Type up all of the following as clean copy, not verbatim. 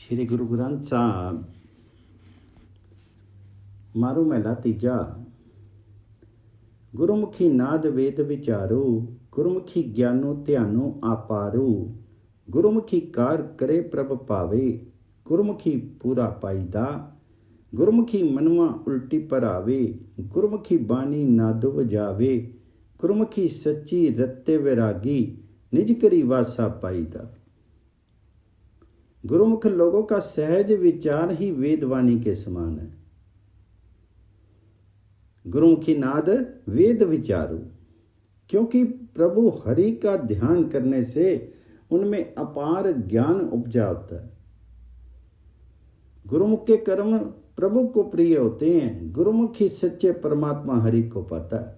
श्री गुरु ग्रंथ साहब मारू महला तीजा। गुरुमुखी नाद वेद विचारू, गुरुमुखी ज्ञानो ध्यानो आपारू। गुरुमुखी कार करे प्रभ पावे, गुरुमुखी पूरा पाईदा। गुरुमुखी मनवा उल्टी परावे, गुरुमुखी बानी नादो वजावे। गुरुमुखी सच्ची रत्ते वैरागी, निज करी वासा पाईदा। गुरुमुख लोगों का सहज विचार ही वेदवाणी के समान है। गुरुमुखी नाद वेद विचारू, क्योंकि प्रभु हरि का ध्यान करने से उनमें अपार ज्ञान उपजा होता है। गुरुमुख के कर्म प्रभु को प्रिय होते हैं। गुरुमुखी सच्चे परमात्मा हरि को पाता है।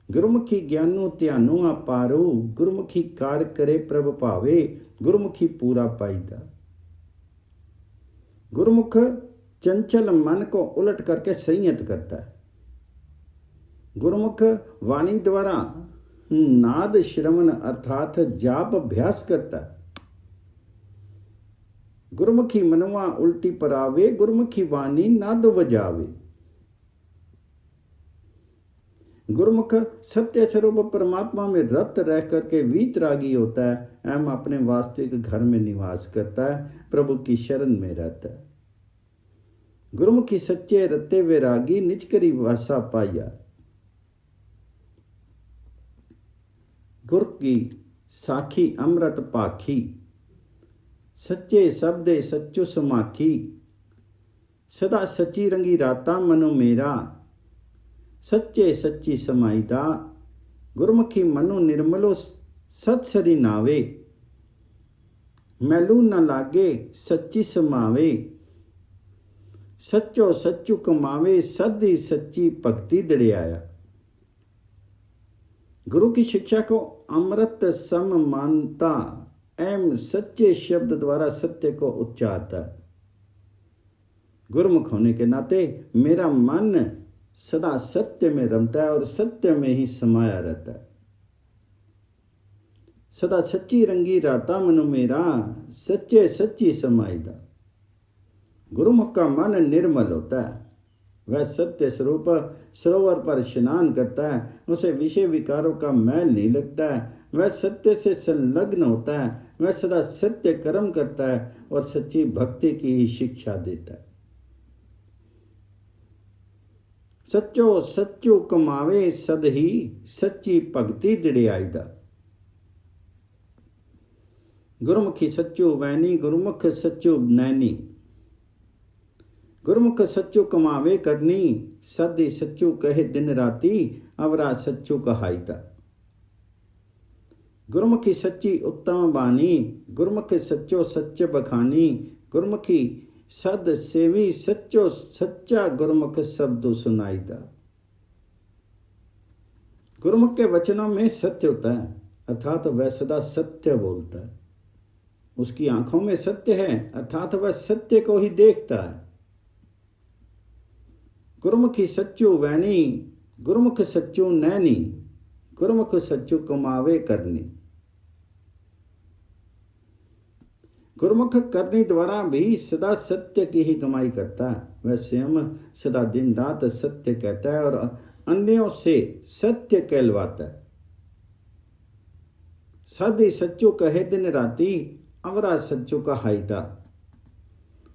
गुरुमुखी ज्ञानो ध्यानो अपारो, गुरुमुखी कार करे प्रभ पावे। गुरुमुखी पूरा पाईदा। गुरुमुख चंचल मन को उलट करके संयत करता है। गुरुमुख वाणी द्वारा नाद श्रवण अर्थात जाप अभ्यास करता है। गुरुमुखी मनवा उल्टी परावे, गुरुमुखी वाणी नाद वजावे। गुरुमुख सत्य स्वरूप परमात्मा में रत रह करके वीतरागी होता है एवं अपने वास्तविक घर में निवास करता है, प्रभु की शरण में रहता है। गुरुमुखी सच्चे रत्ते वैरागी, निज करी वासा पाया। गुर की साखी अमृत पाखी, सच्चे शब्दे सच्चो समाखी। सदा सच्ची रंगी राता मनो मेरा, सच्चे सच्ची समाईदा। गुरुमुखी मनो निर्मलो सत्सरी नावे, मैलू न लागे सच्ची समावे। सच्चो सच्चू कमावे, सदी सच्ची भक्ति दड़ियाया। गुरु की शिक्षा को अमृत सम मानता एवं सच्चे शब्द द्वारा सत्य को उच्चारता है। गुरुमुख होने के नाते मेरा मन सदा सत्य में रमता है और सत्य में ही समाया रहता है। सदा सच्ची रंगी राता मनो मेरा, सच्चे सच्ची समाईदा। गुरुमुख का मन निर्मल होता है। वह सत्य स्वरूप सरोवर पर स्नान करता है, उसे विषय विकारों का मैल नहीं लगता है। वह सत्य से संलग्न होता है। वह सदा सत्य कर्म करता है और सच्ची भक्ति की ही शिक्षा देता है। सच्चो सच्चो कमावे, सद ही सच्ची भक्ति दड़ियाईदा। गुरुमुखी सच्चो वैनी, गुरुमुख सच्चो नैनी। गुरुमुख सच्चो कमावे करनी, सद सच्चो कहे दिन राती। अवरा सच्चो कहाईदा। गुरुमुखी सच्ची उत्तम बानी, गुरुमुख सच्चो सच्च बखानी। गुरुमुखी सद सेवी, सच्चो सच्चा गुरुमुख शब्दों सुनाईदा। गुरुमुख के वचनों में सत्य होता है, अर्थात वह सदा सत्य बोलता है। उसकी आंखों में सत्य है, अर्थात वह सत्य को ही देखता है। गुरुमुखी सच्चो वैनी, गुरुमुख सच्चो नैनी। गुरुमुख सच्चो कमावे करनी। गुरुमुख करनी द्वारा भी सदा सत्य की ही कमाई करता है। वह स्वयं सदा दिन रात सत्य कहता है और अन्यों से सत्य कहलवाता है। सद सच्चो कहे दिन राती, अवरा सच्चो कहाईदा।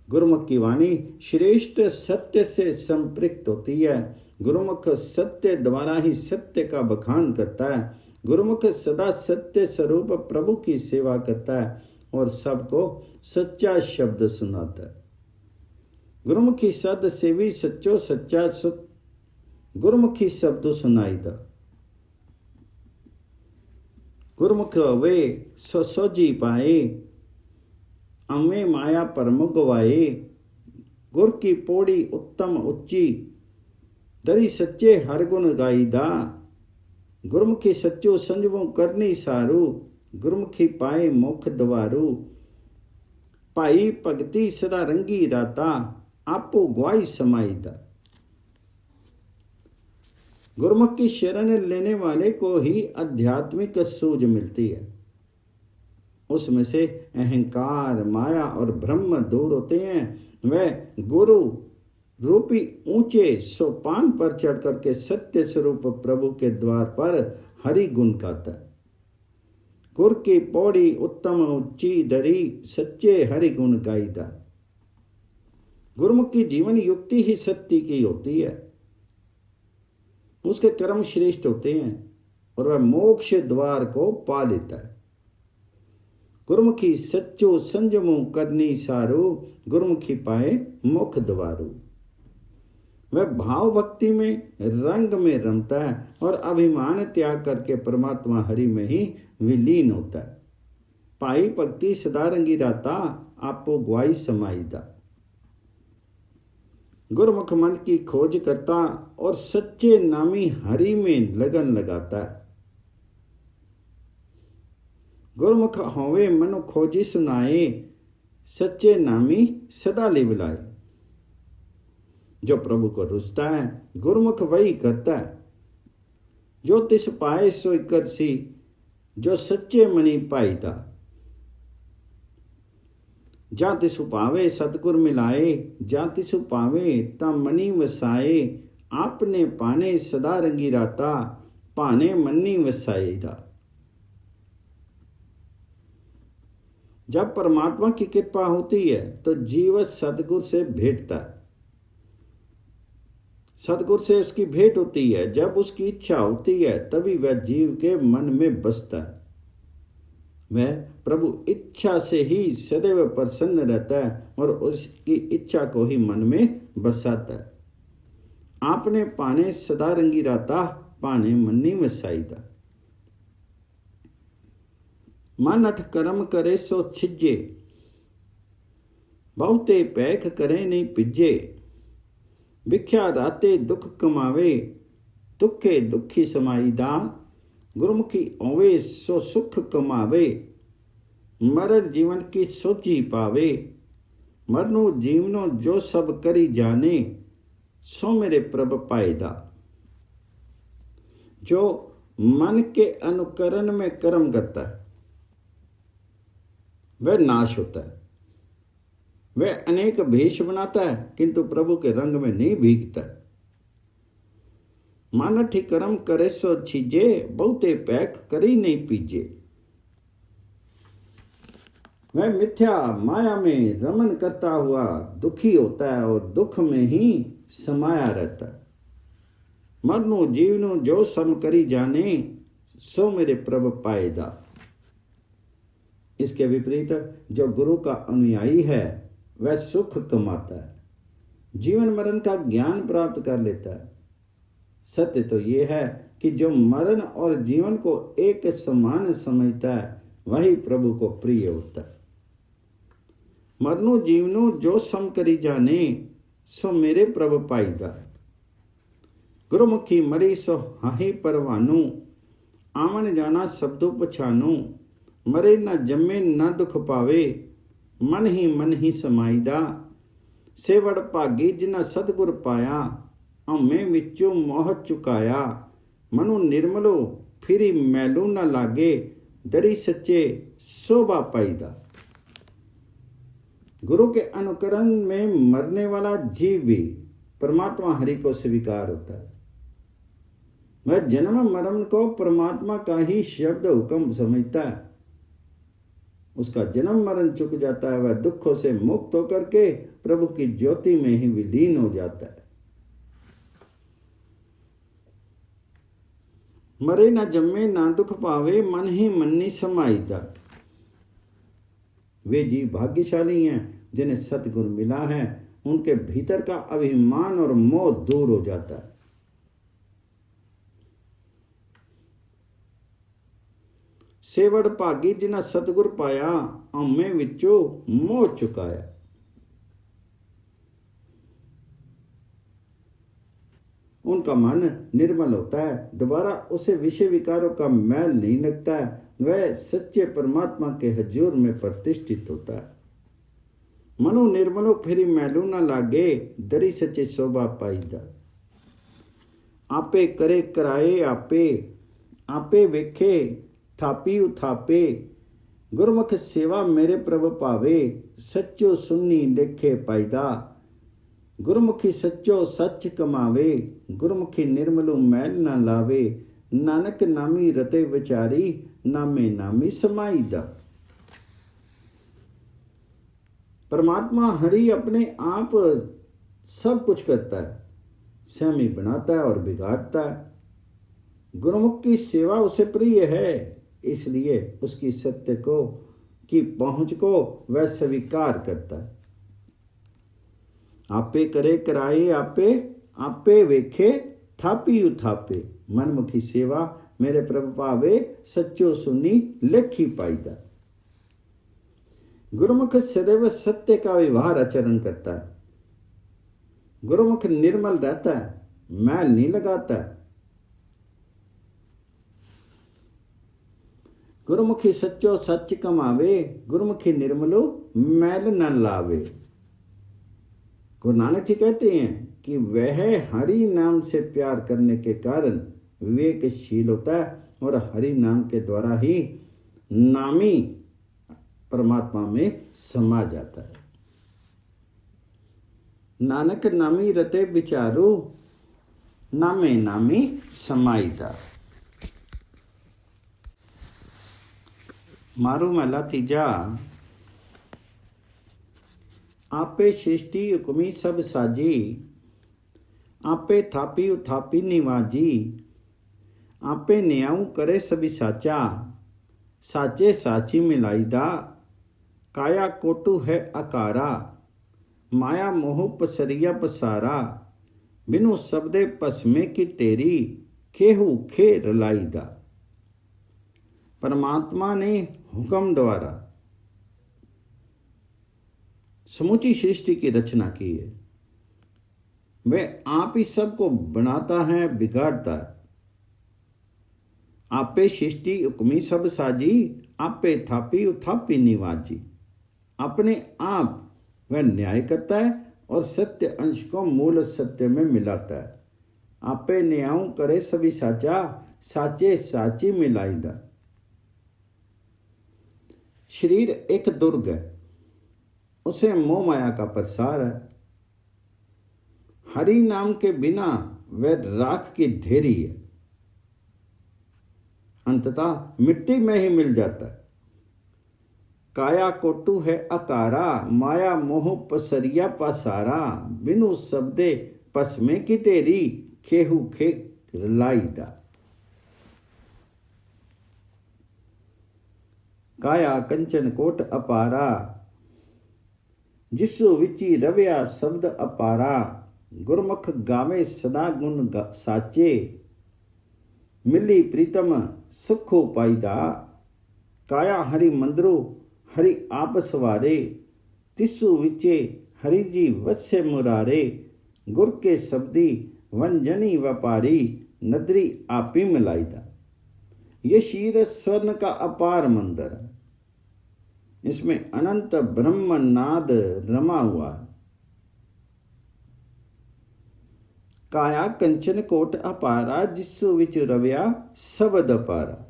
गुरुमुख की वाणी श्रेष्ठ सत्य से संपृक्त होती है। गुरुमुख सत्य द्वारा ही सत्य का बखान करता है। गुरुमुख सदा सत्य स्वरूप प्रभु की सेवा करता है और सबको सच्चा शब्द सुनाता है। गुरुमुखी सद सेवी, सच्चो सच्चा सुख। गुरुमुखी शब्द सुनाईदा। गुरुमुख वे सोजी पाए, अमे माया परम गवाए। गुर की पौड़ी उत्तम उच्ची, दरी सच्चे हर गुण गाईदा। गुरुमुखी सच्चो संजमो करनी सारू, गुरुमुखी पाए मुख द्वारू। भाई भगति सदा रंगी राता, आपो गुआई समाईदा। गुरुमुख की शरण लेने वाले को ही आध्यात्मिक सूझ मिलती है। उसमें से अहंकार, माया और ब्रह्म दूर होते हैं। वह गुरु रूपी ऊंचे सोपान पर चढ़ करके सत्य स्वरूप प्रभु के द्वार पर हरि गुण गाता है। गुर की पौड़ी उत्तम ऊंची धरी, सच्चे हरि गुण गाईदा। गुरुमुख की जीवन युक्ति ही सत्य की होती है, उसके कर्म श्रेष्ठ होते हैं और वह मोक्ष द्वार को पा लेता है। गुरुमुखी सच्चो संजमो करनी सारो, गुरुमुखी पाए मुख द्वारो। वह भाव भक्ति में रंग में रमता है और अभिमान त्याग करके परमात्मा हरि में ही विलीन होता है। पाई भक्ति सदा रंगी राता, आपो ग्वाई समाईदा। गुरुमुख मन की खोज करता और सच्चे नामी हरि में लगन लगाता है। गुरुमुख होवे मनो खोजी सुनाए, सच्चे नामी सदा लिवलाए। जो प्रभु को रुचता है गुरुमुख वही करता है। जो तिस पाए सोई करसी, जो सच्चे मनी पाईता। जा तिसु पावे सतगुर मिलाए, जा तिसु पावे ता मनी वसाए। आपने पाने सदा रंगी राता, पाने मनी वसाएदा। जब परमात्मा की कृपा होती है तो जीव सतगुर से भेंटता है। सतगुर से उसकी भेंट होती है। जब उसकी इच्छा होती है तभी वह जीव के मन में बसता है। वह प्रभु इच्छा से ही सदैव प्रसन्न रहता है और उसकी इच्छा को ही मन में बसाता है। आपने पाने सदा रंगी राता, पाने मन्नी वसाईदा। मन अठ कर्म करे सो छिजे, बहुते पैख करे नहीं पिजे। विख्या राते दुख कमावे, दुखे दुखी समाईदा। गुरुमुखी ओवे सो सुख कमावे, मरण जीवन की सोची पावे। मरनो जीवनो जो सब करी जाने, सो मेरे प्रभ पाएदा। जो मन के अनुकरण में कर्म करता है वह नाश होता है। वह अनेक भेष बनाता है किंतु प्रभु के रंग में नहीं भीगता। मानठी कर्म करे सो छीजे, बहुते पैक करी नहीं पीजे। वह मिथ्या माया में रमन करता हुआ दुखी होता है और दुख में ही समाया रहता है। मरनो जीवनो जो सम करी जाने, सो मेरे प्रभु पाएदा। इसके विपरीत जो गुरु का अनुयायी है वह सुख कमाता है, जीवन मरण का ज्ञान प्राप्त कर लेता है। सत्य तो यह है कि जो मरण और जीवन को एक समान समझता है वही प्रभु को प्रिय होता है। मरनो जीवनो जो सम करी जाने, सो मेरे प्रभु पाईदा। गुरुमुखी मरी सो हाही परवानू, आवन जाना शब्दों पछानू। मरे न जम्मे न दुख पावे, मन ही समाईदा। सेवड़ भागी जिना सतगुर पाया, हमें विचों मोह चुकाया। मनु निर्मलो फिरी मैलू न लागे, दरी सच्चे शोभा पाईदा। गुरु के अनुकरण में मरने वाला जीव भी परमात्मा हरि को स्वीकार होता है। वह जन्म मरण को परमात्मा का ही शब्द हुक्म समझता है। उसका जन्म मरण चुक जाता है। वह दुखों से मुक्त होकर के प्रभु की ज्योति में ही विलीन हो जाता है। मरे ना जम्मे ना दुख पावे, मन ही मन्नी समाईदा। वे जीव भाग्यशाली हैं जिन्हें सतगुरु मिला है। उनके भीतर का अभिमान और मोह दूर हो जाता है। सेवड़ भागी जिन्हें सतगुर पाया, हमें विचों मोह चुकाया। उनका मन निर्मल होता है, दोबारा उसे विषय विकारों का मैल नहीं लगता है। वह सच्चे परमात्मा के हजूर में प्रतिष्ठित होता है। मनु निर्मलो फिरी मैलू न लागे, दरी सच्चे शोभा पाईदा। आपे करे कराए आपे, आपे वेखे थापी उथापे। गुरमुख सेवा मेरे प्रभु भावे, सच्चो सुन्नी लेखे पाईदा। गुरमुखी सच्चो सच कमावे, गुरमुखी निर्मलु मैल न लावे। नानक नामी रते विचारी, नामे नामी समाईदा। परमात्मा हरि अपने आप सब कुछ करता है, स्वयं ही बनाता है और बिगाड़ता है। गुरुमुख की सेवा उसे प्रिय है, इसलिए उसकी सत्य को की पहुंच को वह स्वीकार करता है। आपे करे कराए आपे, आपे वेखे थापी उथापे। मनमुखी सेवा मेरे प्रभु भावे, सच्चो सुनी लेखी पाईदा। गुरुमुख सदैव सत्य का व्यवहार आचरण करता है। गुरुमुख निर्मल रहता है, मैल नहीं लगाता है। गुरुमुखी सच्चो सच कमावे, गुरुमुखी निर्मलो मैल न लावे। गुरु नानक जी कहते हैं कि वह हरि नाम से प्यार करने के कारण विवेकशील होता है और हरि नाम के द्वारा ही नामी परमात्मा में समा जाता है। नानक नामी रते विचारो, नामे नामी समाईदा। मारू महला तीजा। आपे सृष्टि हुक्मी सब साजी, आपे थापी उथापी निवाजी। आपे न्याऊ करे सभी साचा, साचे साची मिलाईदा। काया कोटू है अकारा, माया मोह पसरिया पसारा। बिनु शब्दे पसमे की तेरी, खेहू खे रलाईदा। परमात्मा ने हुक्म द्वारा समूची सृष्टि की रचना की है। वह आप ही सबको बनाता है, बिगाड़ता है। आपे सृष्टि हुक्मी सब साजी, आपे थापी उथापी निवाजी। अपने आप वह न्याय करता है और सत्य अंश को मूल सत्य में मिलाता है। आपे न्याऊ करे सभी साचा, साचे साची मिलाईदा। शरीर एक दुर्ग है, उसे मोह माया का प्रसार है। हरि नाम के बिना वह राख की ढेरी है, अंततः मिट्टी में ही मिल जाता है। काया कोटू है अकारा, माया मोह पसरिया पसारा। बिनु शब्दे पसमे की तेरी, खेहू खे लाईदा। काया कंचन कोट अपारा, जिसु विची रव्या शब्द अपारा। गुरमुख गावे सदा गुण साचे, मिली प्रीतम सुखो पाईदा। काया हरि मंदरो हरि आप सवारे, तिसु विचे हरि जी वत्से मुरारे। गुर के शब्दी वंजनी व्यापारी, नदरी आपी मिलाईदा। ये शीर स्वर्ण का अपार मंदिर है, इसमें अनंत ब्रह्म नाद रमा हुआ है। काया कंचन कोट अपारा, जिसु विच रव्या शब्द अपारा।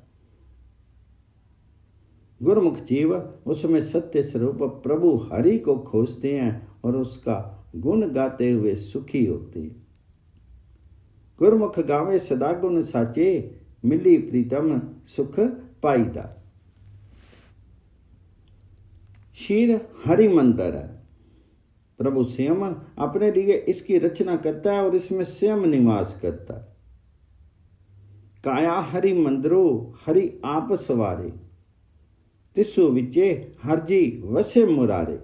गुरमुख जीव उसमें सत्य स्वरूप प्रभु हरि को खोजते हैं और उसका गुण गाते हुए सुखी होते हैं। गुरमुख गावे सदा गुण साचे, मिली प्रीतम सुख पाईदा। शीर हरि मंदिर है, प्रभु स्वयं अपने लिए इसकी रचना करता है और इसमें स्वयं निवास करता है। काया हरि मंदिरो हरि आप सवारे, तिसु विचे हरजी वसे मुरारे।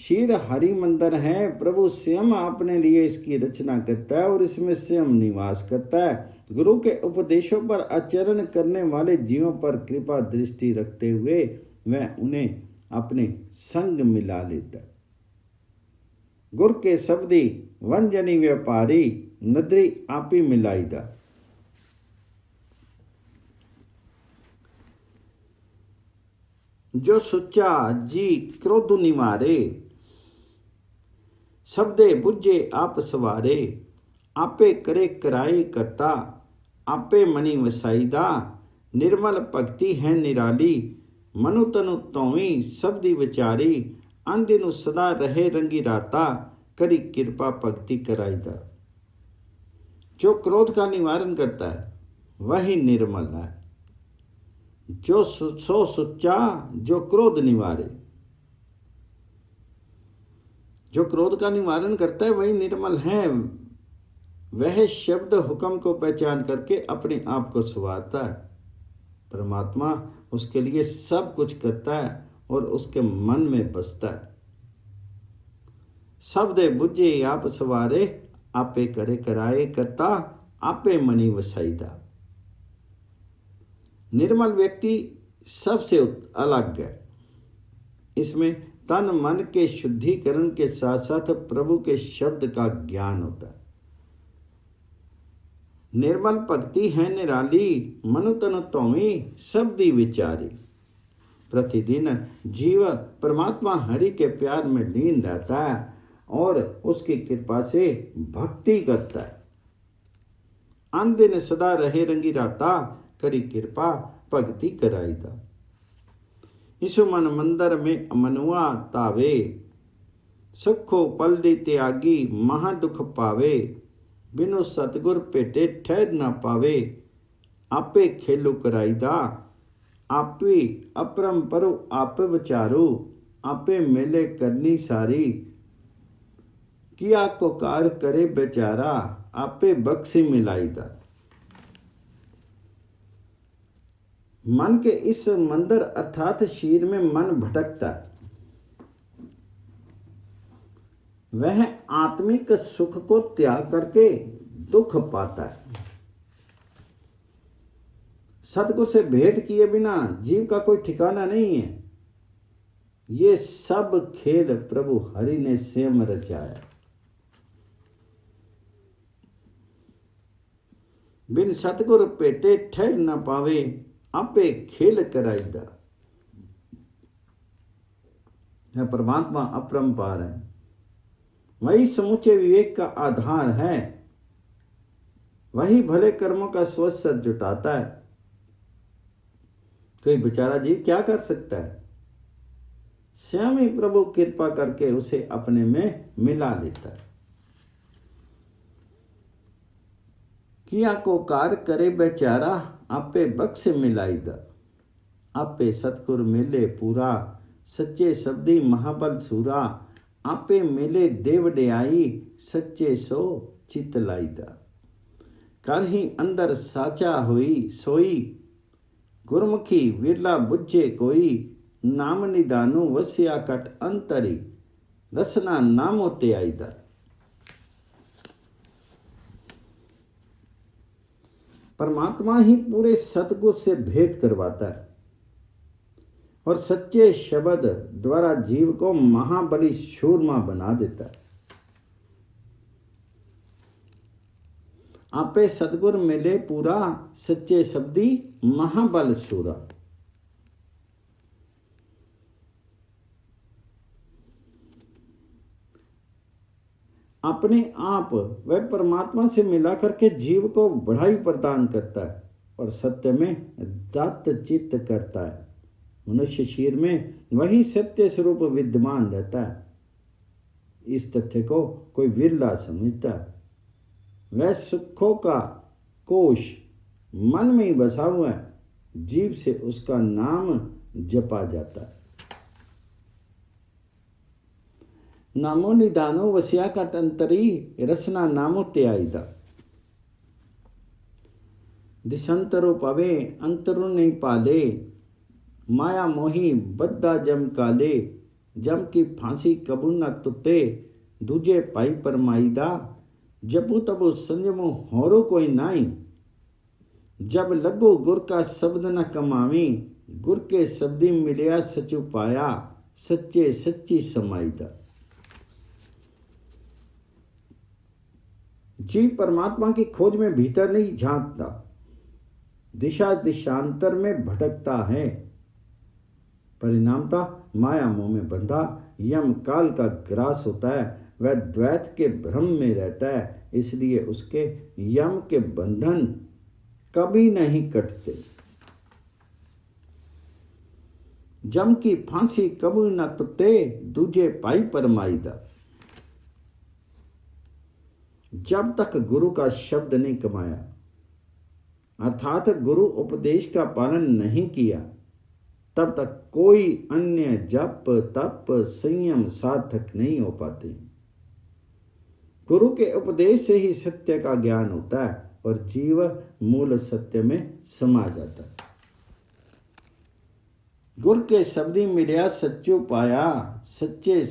शीर हरि मंदिर है, प्रभु स्वयं अपने लिए इसकी रचना करता है और इसमें स्वयं निवास करता है। गुरु के उपदेशों पर आचरण करने वाले जीवों पर कृपा दृष्टि रखते हुए वह उन्हें अपने संग मिला लेता है। गुर के शब्दी वंजनी व्यापारी, नदरी आपी मिलाईदा। जो सुच्चा जी क्रोध निवारे, शब्दे बुझे आप सवारे। आपे करे कराए करता, आपे मनी वसाईदा। निर्मल भगति है निराली, मनु तनु तौवी सबदी विचारी, आंदे नु सदा रहे रंगी राता, करी कृपा भगति कराईदा। जो क्रोध का निवारण करता है वही निर्मल है, जो सो सुच्चा जो क्रोध निवारे। जो क्रोध का निवारण करता है वही निर्मल है। वह शब्द हुक्म को पहचान करके अपने आप को संवारता है। परमात्मा उसके लिए सब कुछ करता है और उसके मन में बसता है। सबदे बुझे आप सवारे, आपे करे कराए करता, आपे मनी वसाईदा। निर्मल व्यक्ति सबसे अलग है। इसमें तन मन के शुद्धिकरण के साथ साथ प्रभु के शब्द का ज्ञान होता है। निर्मल भक्ति है निराली, मनु तनु तौवी सबदी विचारी। प्रतिदिन जीव परमात्मा हरि के प्यार में लीन रहता है और उसकी कृपा से भक्ति करता है। आन दिन सदा रहे रंगी राता, करी कृपा भक्ति कराईदा। इसु मन मंदर में मनुआ तावे, सुखो पल्ली त्यागी महा दुख पावे। बिनु सतगुर पेटे ठहर ना पावे, आपे खेलू कराईदा। आपे अपरम परो आप विचारो, आपे मेले करनी सारी। किया को कार करे बेचारा, आपे बख्शी मिलाईदा। मन के इस मंदिर अर्थात शरीर में मन भटकता है। वह आत्मिक सुख को त्याग करके दुख पाता है। सतगुरु से भेंट किए बिना जीव का कोई ठिकाना नहीं है। ये सब खेल प्रभु हरि ने स्वयं रचाया। बिन सतगुरु पेटे ठहर न पावे, आपे खेल कराईदा। यह परमात्मा अपरंपार है। वही समूचे विवेक का आधार है। वही भले कर्मों का स्वस्व जुटाता है। कोई बेचारा जीव क्या कर सकता है? स्वयं ही प्रभु कृपा करके उसे अपने में मिला लेता है। किया को कार करे बेचारा, आपे बख्श मिलाईदा। आपे सतगुर मिले पूरा, सच्चे शब्दी महाबल सूरा। आपे मिले देव डयाई, सच्चे सो चित लाईदा। कर ही अंदर साचा हुई सोई, गुरमुखी विरला बुझे कोई। नाम निदानु वस्या कट अंतरी, रसना नामो ते आईदा। परमात्मा ही पूरे सतगुर से भेंट करवाता है और सच्चे शब्द द्वारा जीव को महाबली शूरमा बना देता है। आपे सतगुर मिले पूरा, सच्चे शब्दी महाबल सूरा। अपने आप वह परमात्मा से मिला करके जीव को बढ़ाई प्रदान करता है और सत्य में दत्त चित्त करता है। मनुष्य शरीर में वही सत्य स्वरूप विद्यमान रहता है। इस तथ्य को कोई विरला समझता है। वह सुखों का कोश मन में ही बसा हुआ है। जीव से उसका नाम जपा जाता है। नामो निदानो वस्या का तंतरी, रसना नामो त्याईदा। दिशंतरो पवे अंतरु नहीं पाले, माया मोही बद्दा जम काले। जम की फांसी कबू न तुते, दूजे पाई परमाईदा। जबू तबू संजमो होरो कोई नाई, जब लगो गुर का शब्द न कमावी। गुर के शब्दी मिलिया सचु पाया, सच्चे सच्ची समाईदा। जीव परमात्मा की खोज में भीतर नहीं झांकता, दिशा दिशांतर में भटकता है। परिणामतः माया मोह में बंधा यम काल का ग्रास होता है। वह द्वैत के भ्रम में रहता है, इसलिए उसके यम के बंधन कभी नहीं कटते। जम की फांसी कबू न टुटे, दूजे पाई परमाईदा। जब तक गुरु का शब्द नहीं कमाया, अर्थात गुरु उपदेश का पालन नहीं किया, तब तक कोई अन्य जप तप संयम सार्थक नहीं हो पाते। गुरु के उपदेश से ही सत्य का ज्ञान होता है और जीव मूल सत्य में समा जाता है। गुर के शब्दी मिलिया सच्चो पाया, सच्चे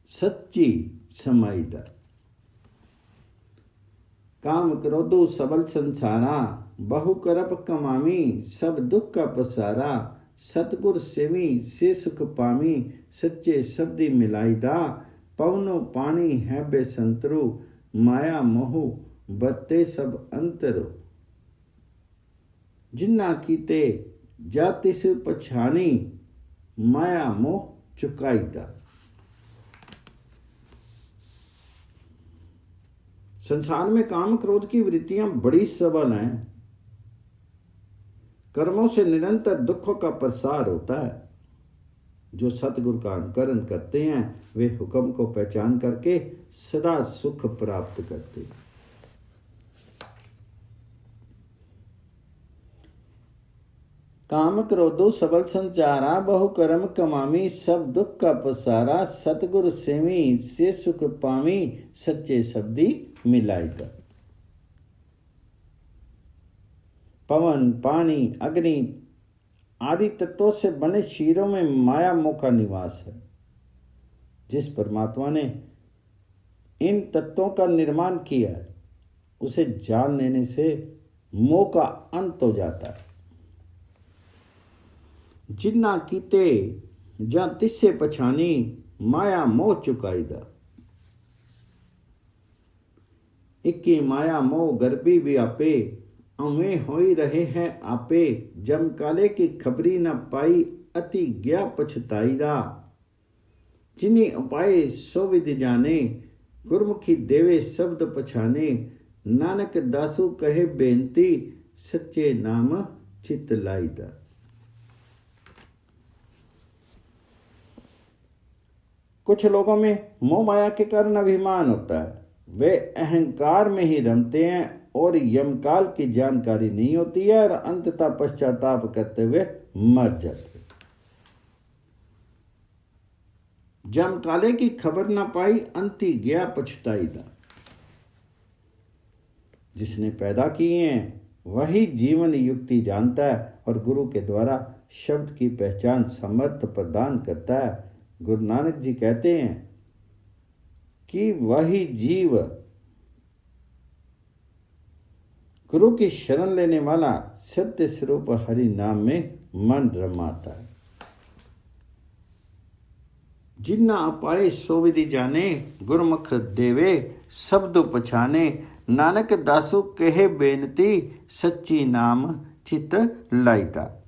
सच्ची समाईदा। काम क्रोधो सबल संसारा, बहु करप कमामी, सब दुख का पसारा। सतगुर सेवी से सुख पामी, सच्चे शब्दी मिलाईदा। पवनो पानी है बेसंतरु, माया मोह बरते सब अंतरो। जिन्ना कीते जातिस पछानी, माया मोह चुकाईदा। संसार में काम क्रोध की वृत्तियां बड़ी सबल हैं। कर्मों से निरंतर दुखों का प्रसार होता है। जो सतगुरु का अनुकरण करते हैं वे हुक्म को पहचान करके सदा सुख प्राप्त करते हैं। काम क्रोधो सबल संचारा, बहु कर्म कमामी, सब दुख का पसारा। सतगुरु सेवी से सुख पामी, सच्चे शब्दी मिलाईदा। पवन पानी अग्नि आदि तत्वों से बने शरीरों में माया मोह का निवास है। जिस परमात्मा ने इन तत्वों का निर्माण किया है, उसे जान लेने से मोह का अंत हो जाता है। जिन्ना कीते जा तिस्से पछानी, माया मोह चुकाईदा। इक्की माया मोह गर्भी भी आपे, अवें होई रहे हैं आपे। जम काले की खबरी न पाई, अति गया पछताईदा। जिन्हीं उपाय सो विधि जाने, गुरमुखी देवे शब्द पछाने। नानक दासू कहे बेनती, सच्चे नाम चित लाईदा। कुछ लोगों में मोह माया के कारण अभिमान होता है। वे अहंकार में ही रमते हैं और यमकाल की जानकारी नहीं होती है और अंततः पश्चाताप करते हुए मर जाते। जमकाले की खबर ना पाई, अंति गया पछताईदा। जिसने पैदा किए हैं वही जीवन युक्ति जानता है और गुरु के द्वारा शब्द की पहचान सामर्थ्य प्रदान करता है। गुरु नानक जी कहते हैं कि वही जीव गुरु की शरण लेने वाला सत्य स्वरूप हरि नाम में मन रमाता है। जिन्ना अपाए सो विधि जाने, गुरमुख देवे शब्द पछाने। नानक दासू कहे बेनती, सच्ची नाम चित लाईदा।